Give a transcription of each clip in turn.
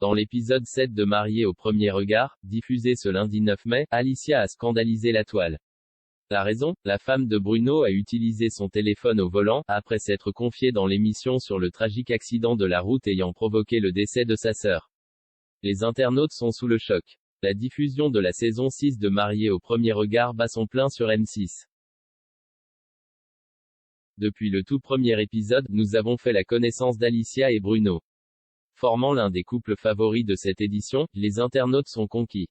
Dans l'épisode 7 de Mariée au premier regard, diffusé ce lundi 9 mai, Alicia a scandalisé la toile. La raison, la femme de Bruno a utilisé son téléphone au volant, après s'être confiée dans l'émission sur le tragique accident de la route ayant provoqué le décès de sa sœur. Les internautes sont sous le choc. La diffusion de la saison 6 de Mariée au premier regard bat son plein sur M6. Depuis le tout premier épisode, nous avons fait la connaissance d'Alicia et Bruno. Formant l'un des couples favoris de cette édition, les internautes sont conquis.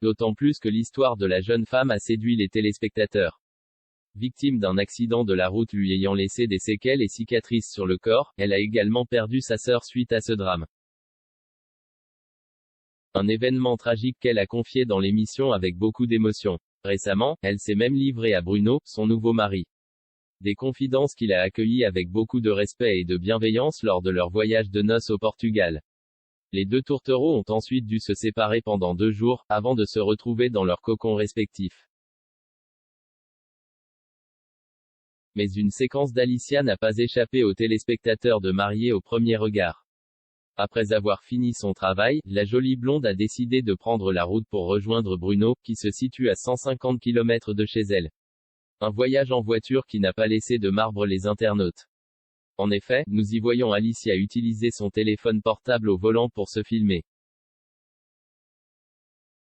D'autant plus que l'histoire de la jeune femme a séduit les téléspectateurs. Victime d'un accident de la route lui ayant laissé des séquelles et cicatrices sur le corps, elle a également perdu sa sœur suite à ce drame. Un événement tragique qu'elle a confié dans l'émission avec beaucoup d'émotion. Récemment, elle s'est même livrée à Bruno, son nouveau mari. Des confidences qu'il a accueillies avec beaucoup de respect et de bienveillance lors de leur voyage de noces au Portugal. Les deux tourtereaux ont ensuite dû se séparer pendant 2 jours, avant de se retrouver dans leurs cocons respectifs. Mais une séquence d'Alicia n'a pas échappé aux téléspectateurs de Mariée au premier regard. Après avoir fini son travail, la jolie blonde a décidé de prendre la route pour rejoindre Bruno, qui se situe à 150 km de chez elle. Un voyage en voiture qui n'a pas laissé de marbre les internautes. En effet, nous y voyons Alicia utiliser son téléphone portable au volant pour se filmer.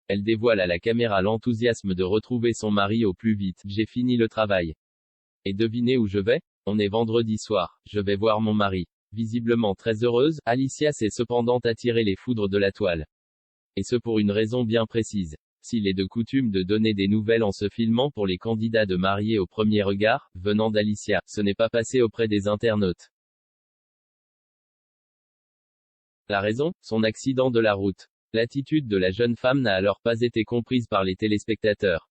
Elle dévoile à la caméra l'enthousiasme de retrouver son mari au plus vite. J'ai fini le travail. Et devinez où je vais? On est vendredi soir. Je vais voir mon mari. Visiblement très heureuse, Alicia s'est cependant attiré les foudres de la toile. Et ce pour une raison bien précise. S'il est de coutume de donner des nouvelles en se filmant pour les candidats de Mariée au premier regard, venant d'Alicia, ce n'est pas passé auprès des internautes. La raison, son accident de la route. L'attitude de la jeune femme n'a alors pas été comprise par les téléspectateurs.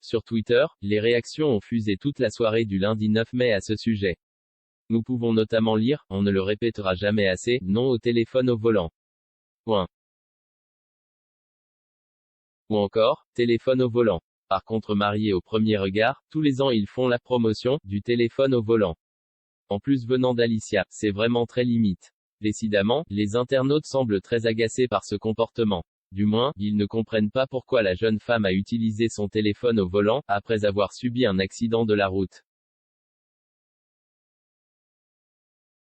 Sur Twitter, les réactions ont fusé toute la soirée du lundi 9 mai à ce sujet. Nous pouvons notamment lire, on ne le répétera jamais assez, non au téléphone au volant. Point. Ou encore, téléphone au volant. Par contre Mariée au premier regard, tous les ans ils font la promotion, du téléphone au volant. En plus venant d'Alicia, c'est vraiment très limite. Décidément, les internautes semblent très agacés par ce comportement. Du moins, ils ne comprennent pas pourquoi la jeune femme a utilisé son téléphone au volant, après avoir subi un accident de la route.